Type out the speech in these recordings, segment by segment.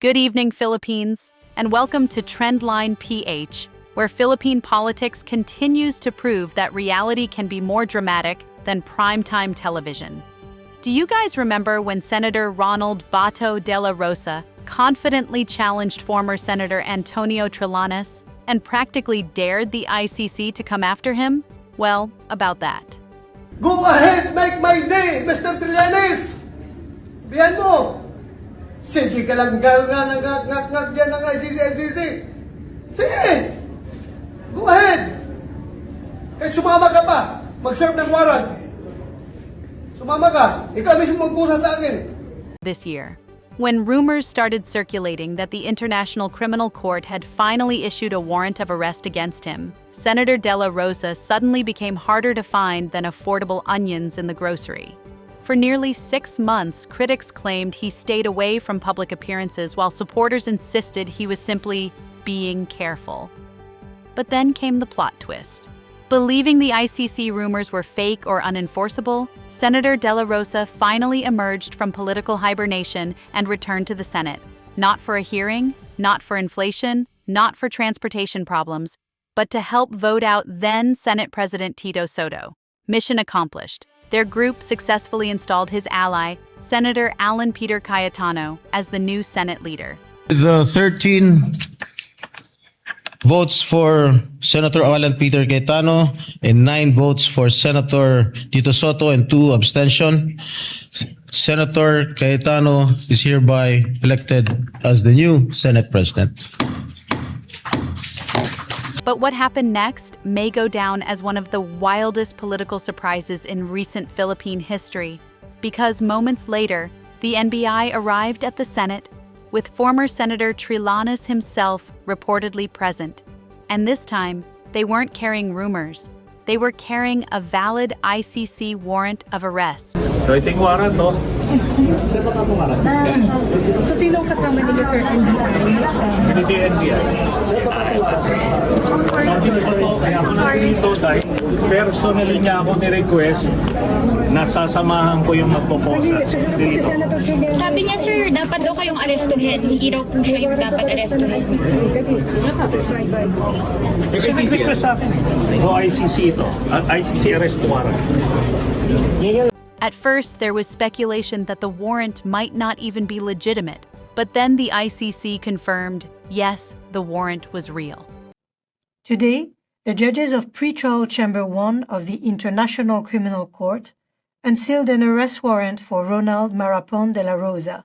Good evening, Philippines, and welcome to Trendline PH, where Philippine politics continues to prove that reality can be more dramatic than primetime television. Do you guys remember when Senator Ronald Bato Dela Rosa confidently challenged former Senator Antonio Trillanes and practically dared the ICC to come after him? Well, about that. Go ahead, make my day, Mr. Trillanes! Biyan mo! Sige ka lang ngak dyan ng ICC. Sige! Go ahead! Kahit sumama ka pa, mag-serve ng warrant. Sumama ka, ikaw mismo magpusa sa akin. This year, when rumors started circulating that the International Criminal Court had finally issued a warrant of arrest against him, Senator Dela Rosa suddenly became harder to find than affordable onions in the grocery. For nearly 6 months, critics claimed he stayed away from public appearances while supporters insisted he was simply being careful. But then came the plot twist. Believing the ICC rumors were fake or unenforceable, Senator Dela Rosa finally emerged from political hibernation and returned to the Senate, not for a hearing, not for inflation, not for transportation problems, but to help vote out then Senate President Tito Soto. Mission accomplished. Their group successfully installed his ally, Senator Alan Peter Cayetano, as the new Senate leader. The 13 votes for Senator Alan Peter Cayetano and 9 votes for Senator Tito Soto and 2 abstention. Senator Cayetano is hereby elected as the new Senate President. But what happened next may go down as one of the wildest political surprises in recent Philippine history, because moments later, the NBI arrived at the Senate with former Senator Trillanes himself reportedly present. And this time, they weren't carrying rumors. They were carrying a valid ICC warrant of arrest. Writing warrant, no? So sino kasama niyo, sir, NBI? Hindi NBI. Sabi ko to, kaya ako nandito dahil personally niya ako ni-request na sasamahan ko yung magpo-posa dito. Sabi niya, sir, dapat daw kayong arestuhin. Hindi raw po siya yung dapat arestuhin. Kasi request sa akin. O ICC ito. ICC arrest warrant. At first, there was speculation that the warrant might not even be legitimate, but then the ICC confirmed, yes, the warrant was real. Today, the judges of Pretrial Chamber 1 of the International Criminal Court unsealed an arrest warrant for Ronald Marapon de la Rosa.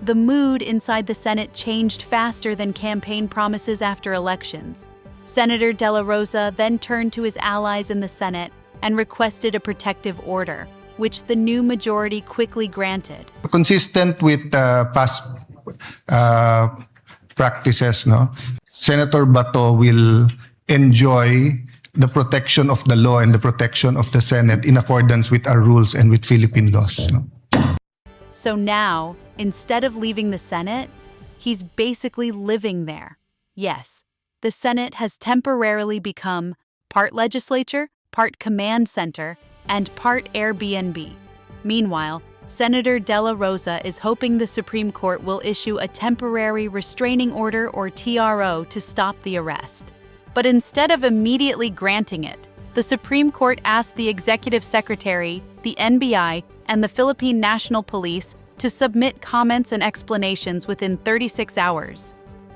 The mood inside the Senate changed faster than campaign promises after elections. Senator Dela Rosa then turned to his allies in the Senate and requested a protective order, which the new majority quickly granted. Consistent with past practices, no? Senator Bato will enjoy the protection of the law and the protection of the Senate in accordance with our rules and with Philippine laws. No? So now, instead of leaving the Senate, he's basically living there. Yes, the Senate has temporarily become part legislature, part command center, and part Airbnb. Meanwhile, Senator Dela Rosa is hoping the Supreme Court will issue a temporary restraining order or TRO to stop the arrest. But instead of immediately granting it, the Supreme Court asked the Executive Secretary, the NBI, and the Philippine National Police to submit comments and explanations within 36 hours.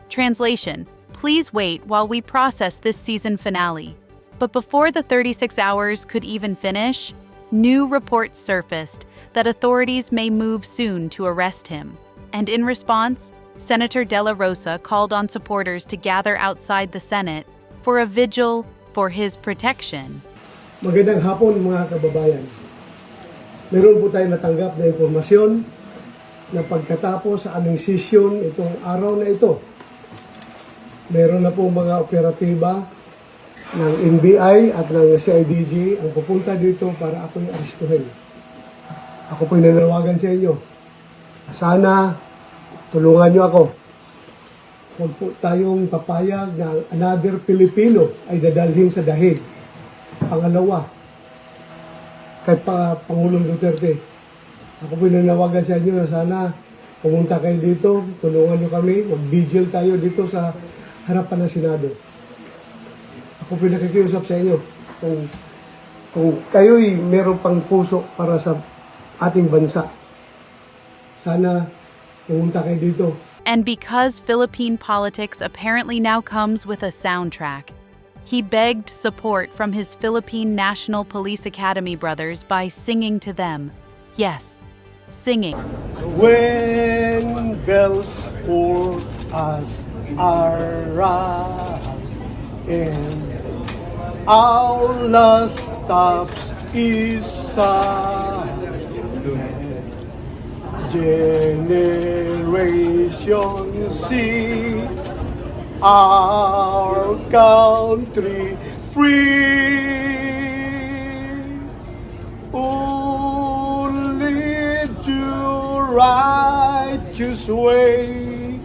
Translation: please wait while we process this season finale. But before the 36 hours could even finish, new reports surfaced that authorities may move soon to arrest him. And in response, Senator Dela Rosa called on supporters to gather outside the Senate for a vigil for his protection. Magandang hapon mga kababayan. Meron po tayong natanggap na impormasyon na pagkatapos sa aming session itong araw na ito, meron na po mga operatiba ng NBI at ng CIDG ang pupunta dito para ako'y arestuhin. Ako po'y nananawagan sa inyo. Sana tulungan niyo ako. Huwag po tayong papayag na another Pilipino ay dadalhin sa dahig. Pangalawa, kay Pangulong Duterte. Ako po'y nananawagan sa inyo na sana pumunta kayo dito, tulungan nyo kami, mag-vigil tayo dito sa harapan ng Senado. Ako pinakikiusap sa inyo, kung kayo'y meron pang puso para sa ating bansa, sana pumunta kayo dito. And because Philippine politics apparently now comes with a soundtrack, he begged support from his Philippine National Police Academy brothers by singing to them. Yes, singing. When bells for us are rung, and our last stops is sung, generation see our country free. Only to righteous way,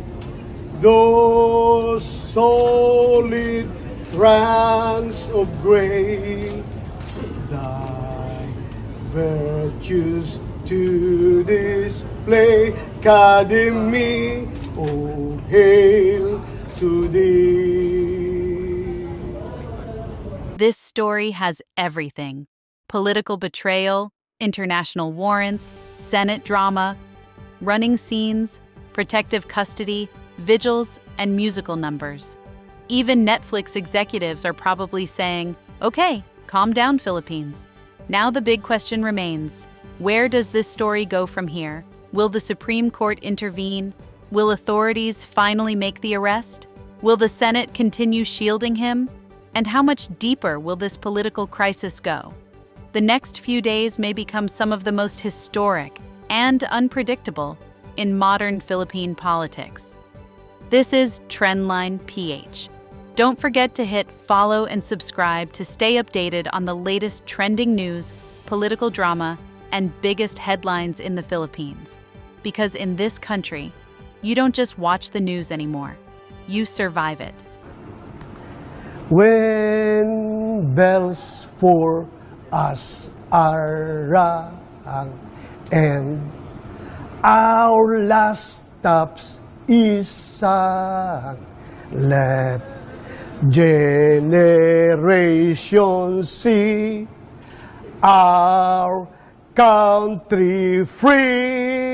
those solid ranks of gray, thy virtues to display. Academy, oh hail to thee. This story has everything: political betrayal, international warrants, Senate drama, running scenes, protective custody, vigils, and musical numbers. Even Netflix executives are probably saying, "Okay, calm down, Philippines." Now the big question remains: where does this story go from here? Will the Supreme Court intervene? Will authorities finally make the arrest? Will the Senate continue shielding him? And how much deeper will this political crisis go? The next few days may become some of the most historic and unpredictable in modern Philippine politics. This is Trendline PH. Don't forget to hit follow and subscribe to stay updated on the latest trending news, political drama, and biggest headlines in the Philippines. Because in this country, you don't just watch the news anymore, you survive it. When bells for us are rung, and our last stops is sung, let generation see our country free.